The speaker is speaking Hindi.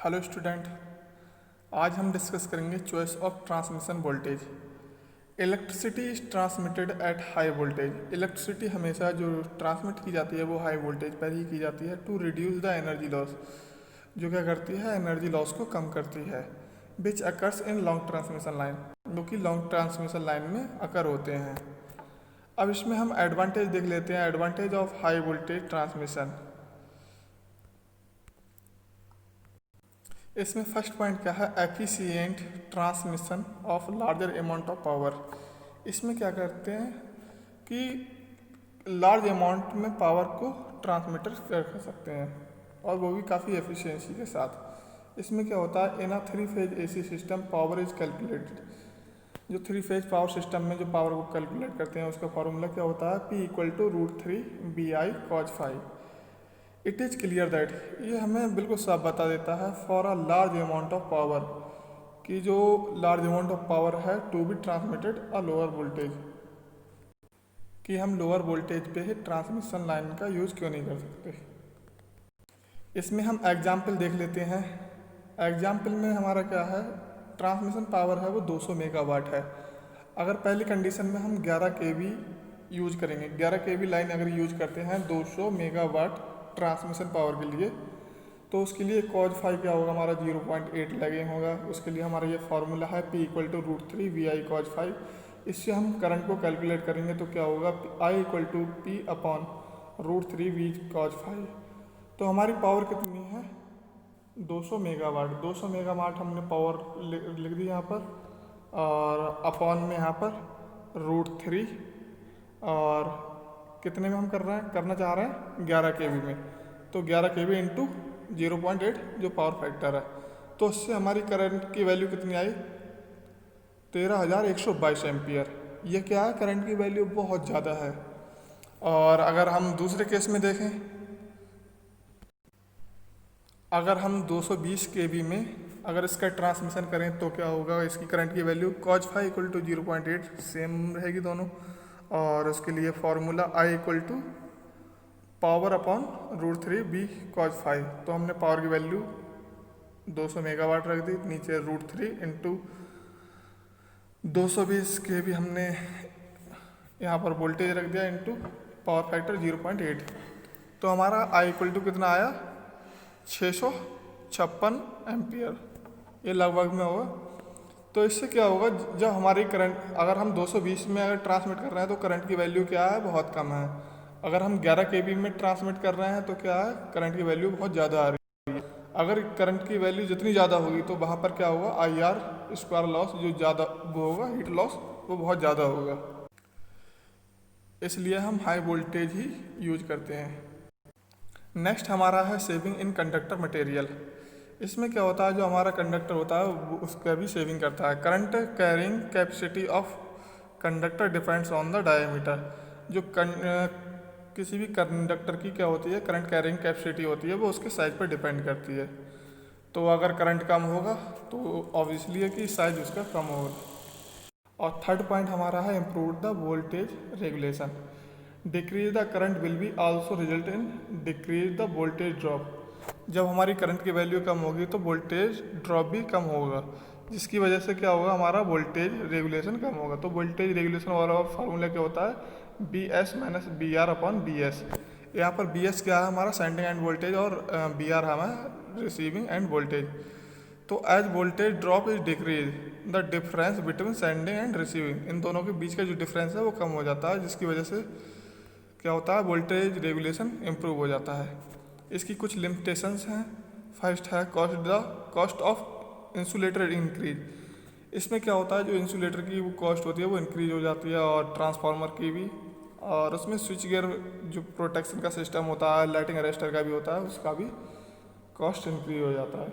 हेलो स्टूडेंट, आज हम डिस्कस करेंगे choice of transmission voltage. Electricity is transmitted at high voltage. Electricity हमेशा जो ट्रांसमिट की जाती है वो हाई वोल्टेज पर ही की जाती है to reduce the energy loss, जो क्या करती है एनर्जी लॉस को कम करती है। Which occurs in long transmission line, जो कि लॉन्ग ट्रांसमिशन लाइन में अकर होते हैं। अब इसमें हम एडवांटेज देख लेते हैं, advantage of high voltage transmission. इसमें फर्स्ट पॉइंट क्या है, efficient transmission of larger amount of power. इसमें क्या करते हैं कि लार्ज अमाउंट में पावर को ट्रांसमिटर कर सकते हैं और वो भी काफ़ी एफिशिएंसी के साथ। इसमें क्या होता है, इन अ 3 phase AC system power is calculated. जो 3 फेज पावर सिस्टम में जो पावर को कैलकुलेट करते हैं उसका फॉर्मूला क्या होता है, P = √3 BI cos phi। It is clear that, ये हमें बिल्कुल साफ बता देता है for a large amount of power, कि जो लार्ज अमाउंट ऑफ पावर है to be transmitted a lower voltage, कि हम लोअर वोल्टेज पे ही ट्रांसमिशन लाइन का यूज़ क्यों नहीं कर सकते। इसमें हम एग्जाम्पल देख लेते हैं। एग्जाम्पल में हमारा क्या है, ट्रांसमिशन पावर है वो 200 मेगावाट है। अगर पहली कंडीशन में हम 11 kV यूज करेंगे, 11 kV लाइन अगर यूज करते हैं 200 मेगावाट ट्रांसमिशन पावर के लिए, तो उसके लिए cos phi क्या होगा, हमारा 0.8 लैगिंग होगा। उसके लिए हमारा ये फार्मूला है P = √3 VI cos phi। इससे हम करंट को कैलकुलेट करेंगे तो क्या होगा, I = P/√3 V cos phi। तो हमारी पावर कितनी है, 200 मेगावाट। 200 मेगावाट हमने पावर लिख दी यहाँ पर, और अपॉन में यहाँ पर √3, और कितने में हम करना चाह रहे हैं 11 kV में, तो 11 kV इंटू 0.8 जो पावर फैक्टर है। तो उससे हमारी करंट की वैल्यू कितनी आई, 13,122 एम्पियर। ये क्या है, करंट की वैल्यू बहुत ज़्यादा है। और अगर हम दूसरे केस में देखें, अगर हम 220 kV में अगर इसका ट्रांसमिशन करें तो क्या होगा, इसकी करंट की वैल्यू cos phi = 0.8 सेम रहेगी दोनों। और उसके लिए formula I = power upon √3 B cos phi। तो हमने पावर की वैल्यू 200 मेगावाट रख दी, नीचे √3 इंटू 220 kV हमने यहाँ पर वोल्टेज रख दिया, इंटू पावर फैक्टर 0.8। तो हमारा I = कितना आया, 656 एम्पियर, ये लगभग में होगा। तो इससे क्या होगा, जब हमारी करंट अगर हम 220 में अगर ट्रांसमिट कर रहे हैं तो करंट की वैल्यू क्या है, बहुत कम है। अगर हम 11 kV में ट्रांसमिट कर रहे हैं तो क्या है, करंट की वैल्यू बहुत ज़्यादा आ रही है। अगर करंट की वैल्यू जितनी ज़्यादा होगी तो वहाँ पर क्या होगा, IR² लॉस जो ज़्यादा वो होगा, हीट लॉस वो बहुत ज़्यादा होगा। इसलिए हम हाई वोल्टेज ही यूज करते हैं। नेक्स्ट हमारा है सेविंग इन कंडक्टर मटेरियल। इसमें क्या होता है, जो हमारा कंडक्टर होता है वो उसका भी सेविंग करता है। Current carrying capacity of conductor depends on the diameter. जो किसी भी कंडक्टर की क्या होती है, करंट कैरिंग कैपेसिटी होती है, वो उसके साइज पर डिपेंड करती है। तो अगर करंट कम होगा तो ऑब्वियसली है कि साइज उसका कम होगा। और थर्ड पॉइंट हमारा है improve the voltage regulation. Decrease the current will be also result in decrease the voltage drop. जब हमारी करंट की वैल्यू कम होगी तो वोल्टेज ड्रॉप भी कम होगा, जिसकी वजह से क्या होगा, हमारा वोल्टेज रेगुलेशन कम होगा। तो वोल्टेज रेगुलेशन वाला फार्मूला क्या होता है, BS - BR/BS। यहाँ पर BS क्या है, हमारा सेंडिंग एंड वोल्टेज, और BR हमारा रिसीविंग एंड वोल्टेज। तो as voltage drop is decrease the difference between sending and receiving, इन दोनों के बीच का जो डिफरेंस है वो कम हो जाता है, जिसकी वजह से क्या होता है, वोल्टेज रेगुलेशन इम्प्रूव हो जाता है। इसकी कुछ लिमिटेशंस हैं। फर्स्ट है कॉस्ट ऑफ इंसुलेटर इंक्रीज। इसमें क्या होता है, जो इंसुलेटर की वो कॉस्ट होती है वो इंक्रीज हो जाती है, और ट्रांसफार्मर की भी, और उसमें स्विच गियर जो प्रोटेक्शन का सिस्टम होता है, लाइटिंग अरेस्टर का भी होता है, उसका भी कॉस्ट इंक्रीज हो जाता है।